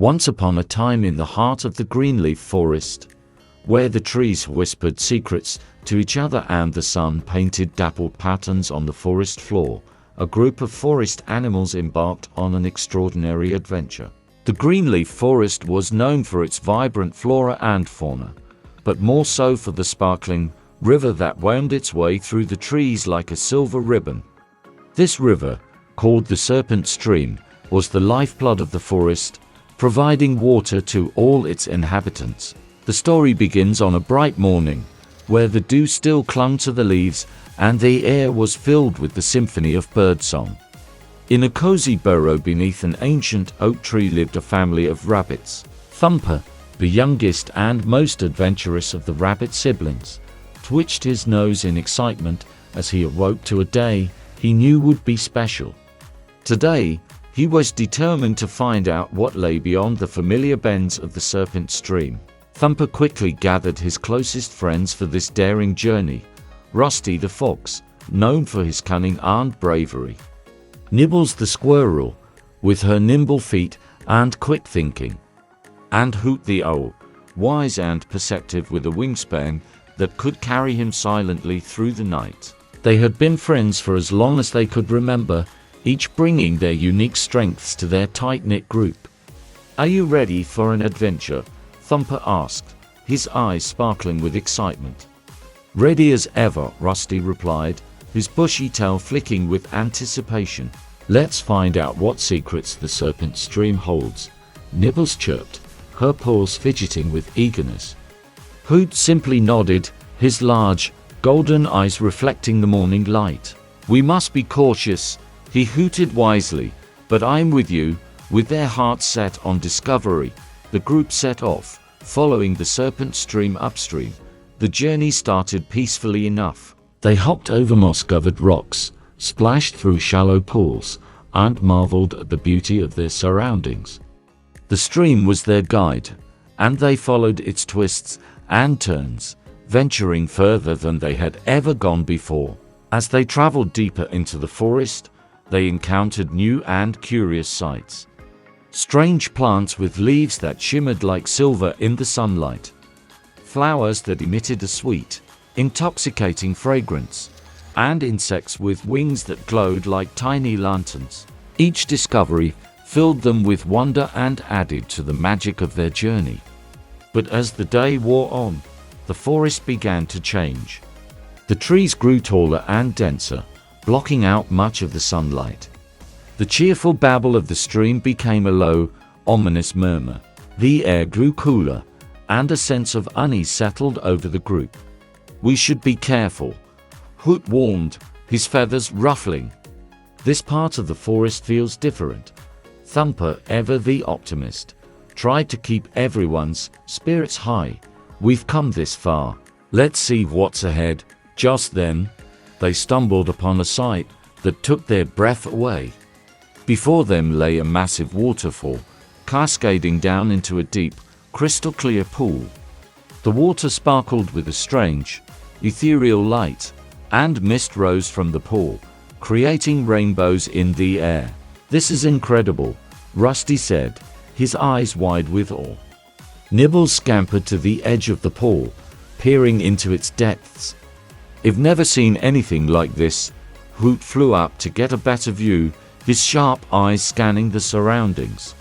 Once upon a time in the heart of the greenleaf forest, where the trees whispered secrets to each other and the sun painted dappled patterns on the forest floor, a group of forest animals embarked on an extraordinary adventure. The greenleaf forest was known for its vibrant flora and fauna, but more so for the sparkling river that wound its way through the trees like a silver ribbon. This river, called the Serpent Stream, was the lifeblood of the forest, providing water to all its inhabitants. The story begins on a bright morning, where the dew still clung to the leaves and the air was filled with the symphony of birdsong. In a cozy burrow beneath an ancient oak tree lived a family of rabbits. Thumper, the youngest and most adventurous of the rabbit siblings, twitched his nose in excitement as he awoke to a day he knew would be special. Today, he was determined to find out what lay beyond the familiar bends of the Serpent Stream. Thumper quickly gathered his closest friends for this daring journey. Rusty the fox, known for his cunning and bravery. Nibbles the squirrel, with her nimble feet and quick thinking. And Hoot the owl, wise and perceptive with a wingspan that could carry him silently through the night. They had been friends for as long as they could remember, each bringing their unique strengths to their tight-knit group. "Are you ready for an adventure?" Thumper asked, his eyes sparkling with excitement. "Ready as ever," Rusty replied, his bushy tail flicking with anticipation. "Let's find out what secrets the Serpent Stream holds," Nibbles chirped, her paws fidgeting with eagerness. Hoot simply nodded, his large, golden eyes reflecting the morning light. "We must be cautious," he hooted wisely, "but I'm with you." With their hearts set on discovery, the group set off, following the Serpent Stream upstream. The journey started peacefully enough. They hopped over moss-covered rocks, splashed through shallow pools, and marveled at the beauty of their surroundings. The stream was their guide, and they followed its twists and turns, venturing further than they had ever gone before. As they traveled deeper into the forest, they encountered new and curious sights. Strange plants with leaves that shimmered like silver in the sunlight. Flowers that emitted a sweet, intoxicating fragrance. And insects with wings that glowed like tiny lanterns. Each discovery filled them with wonder and added to the magic of their journey. But as the day wore on, the forest began to change. The trees grew taller and denser, blocking out much of the sunlight. The cheerful babble of the stream became a low, ominous murmur. The air grew cooler, and a sense of unease settled over the group. "We should be careful," Hoot warned, his feathers ruffling. "This part of the forest feels different." Thumper, ever the optimist, tried to keep everyone's spirits high. "We've come this far. Let's see what's ahead." Just then, they stumbled upon a sight that took their breath away. Before them lay a massive waterfall, cascading down into a deep, crystal-clear pool. The water sparkled with a strange, ethereal light, and mist rose from the pool, creating rainbows in the air. "This is incredible," Rusty said, his eyes wide with awe. Nibbles scampered to the edge of the pool, peering into its depths. "I've never seen anything like this." Hoot flew up to get a better view, his sharp eyes scanning the surroundings.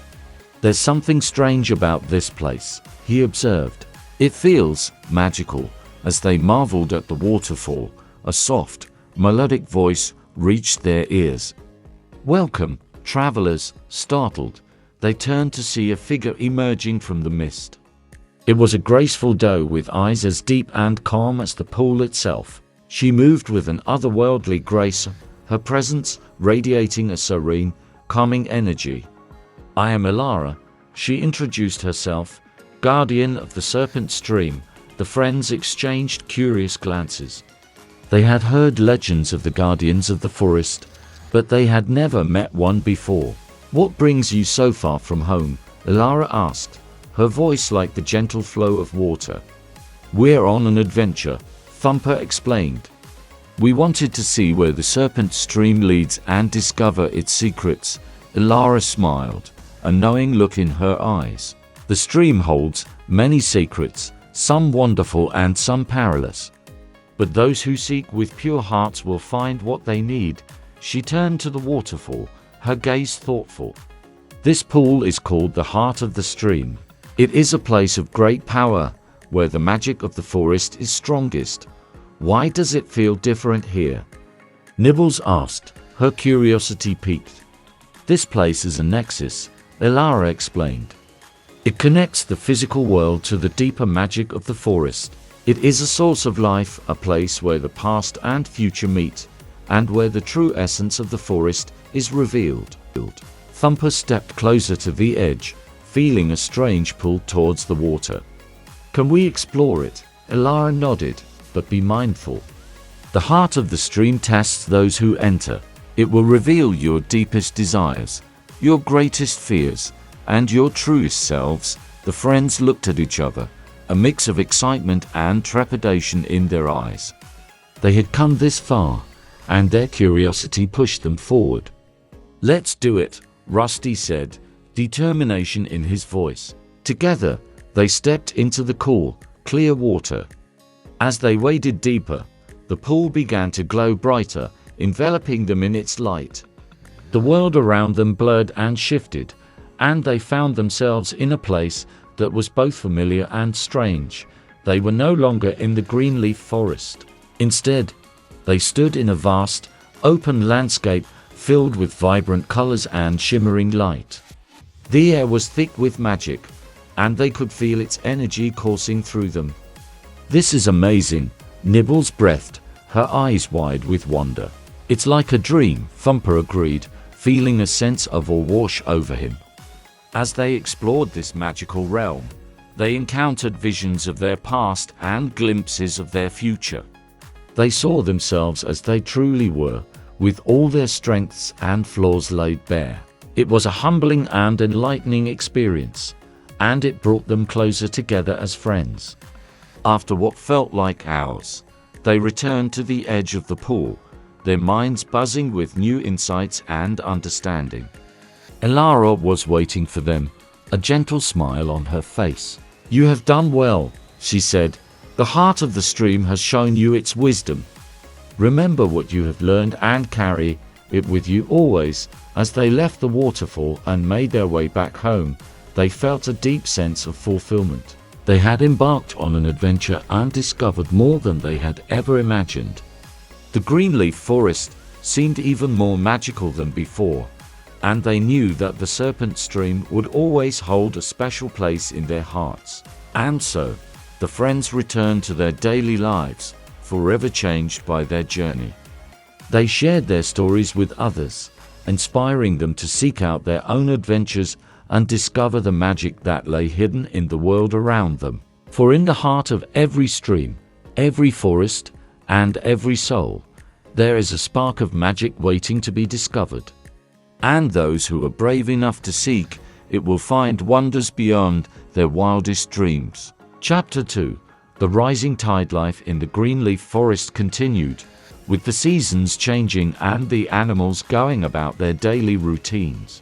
"There's something strange about this place," he observed. "It feels magical." As they marveled at the waterfall, a soft, melodic voice reached their ears. "Welcome, travelers." Startled, they turned to see a figure emerging from the mist. It was a graceful doe with eyes as deep and calm as the pool itself. She moved with an otherworldly grace, her presence radiating a serene, calming energy. "I am Ilara," she introduced herself, guardian of the Serpent Stream. The friends exchanged curious glances. They had heard legends of the guardians of the forest, but they had never met one before. "What brings you so far from home?" Ilara asked, her voice like the gentle flow of water. "We're on an adventure," Thumper explained. "We wanted to see where the Serpent Stream leads and discover its secrets." Ilara smiled, a knowing look in her eyes. The stream holds many secrets, some wonderful and some perilous. But those who seek with pure hearts will find what they need. She turned to the waterfall, her gaze thoughtful. This pool is called the heart of the stream. It is a place of great power, where the magic of the forest is strongest. Why does it feel different here? Nibbles asked, her curiosity piqued. This place is a nexus, Elara explained. It connects the physical world to the deeper magic of the forest. It is a source of life, a place where the past and future meet, and where the true essence of the forest is revealed. Thumper stepped closer to the edge, feeling a strange pull towards the water. Can we explore it? Elara nodded, but be mindful. The heart of the stream tests those who enter. It will reveal your deepest desires, your greatest fears, and your truest selves. The friends looked at each other, a mix of excitement and trepidation in their eyes. They had come this far, and their curiosity pushed them forward. Let's do it, Rusty said, determination in his voice. Together, they stepped into the cool, clear water. As they waded deeper, the pool began to glow brighter, enveloping them in its light. The world around them blurred and shifted, and they found themselves in a place that was both familiar and strange. They were no longer in the greenleaf forest. Instead, they stood in a vast, open landscape filled with vibrant colors and shimmering light. The air was thick with magic, and they could feel its energy coursing through them. This is amazing, Nibbles breathed, her eyes wide with wonder. It's like a dream, Thumper agreed, feeling a sense of awe wash over him. As they explored this magical realm, they encountered visions of their past and glimpses of their future. They saw themselves as they truly were, with all their strengths and flaws laid bare. It was a humbling and enlightening experience, and it brought them closer together as friends. After what felt like hours, they returned to the edge of the pool, their minds buzzing with new insights and understanding. Elara was waiting for them, a gentle smile on her face. You have done well, she said. The heart of the stream has shown you its wisdom. Remember what you have learned and carry it with you always. As they left the waterfall and made their way back home, they felt a deep sense of fulfillment. They had embarked on an adventure and discovered more than they had ever imagined. The greenleaf forest seemed even more magical than before, and they knew that the serpent stream would always hold a special place in their hearts. And so, the friends returned to their daily lives, forever changed by their journey. They shared their stories with others, inspiring them to seek out their own adventures and discover the magic that lay hidden in the world around them. For in the heart of every stream, every forest, and every soul, there is a spark of magic waiting to be discovered. And those who are brave enough to seek it will find wonders beyond their wildest dreams. Chapter 2. The rising tide. Life in the greenleaf forest continued, with the seasons changing and the animals going about their daily routines.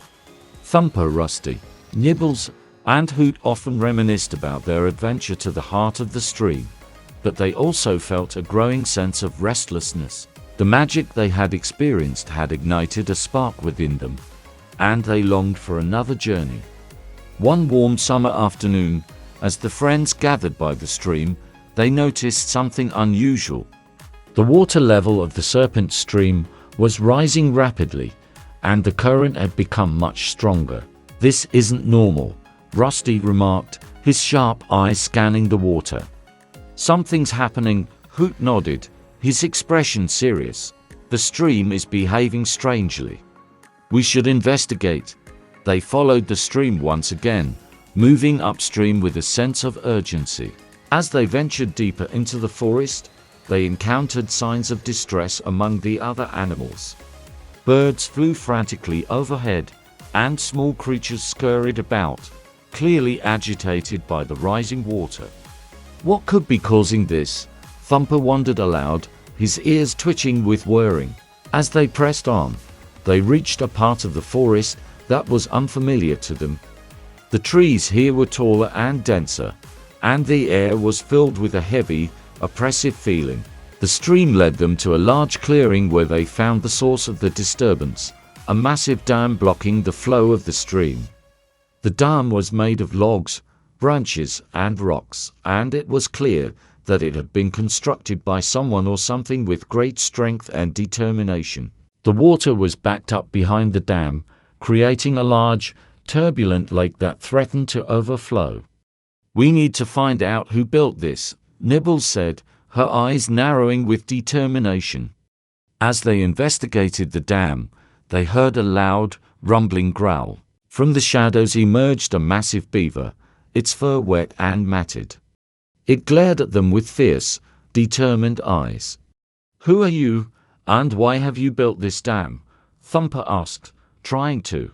Thumper, Rusty, Nibbles, and Hoot often reminisced about their adventure to the heart of the stream, but they also felt a growing sense of restlessness. The magic they had experienced had ignited a spark within them, and they longed for another journey. One warm summer afternoon, as the friends gathered by the stream, they noticed something unusual. The water level of the serpent stream was rising rapidly, and the current had become much stronger. This isn't normal, Rusty remarked, his sharp eyes scanning the water. Something's happening, Hoot nodded, his expression serious. The stream is behaving strangely. We should investigate. They followed the stream once again, moving upstream with a sense of urgency. As they ventured deeper into the forest, they encountered signs of distress among the other animals. Birds flew frantically overhead, and small creatures scurried about, clearly agitated by the rising water. What could be causing this? Thumper wondered aloud, his ears twitching with worrying. As they pressed on, they reached a part of the forest that was unfamiliar to them. The trees here were taller and denser, and the air was filled with a heavy, oppressive feeling. The stream led them to a large clearing where they found the source of the disturbance, a massive dam blocking the flow of the stream. The dam was made of logs, branches, and rocks, and it was clear that it had been constructed by someone or something with great strength and determination. The water was backed up behind the dam, creating a large, turbulent lake that threatened to overflow. "We need to find out who built this," Nibbles said, her eyes narrowing with determination. As they investigated the dam, they heard a loud, rumbling growl. From the shadows emerged a massive beaver, its fur wet and matted. It glared at them with fierce, determined eyes. "Who are you, and why have you built this dam?" Thumper asked, trying to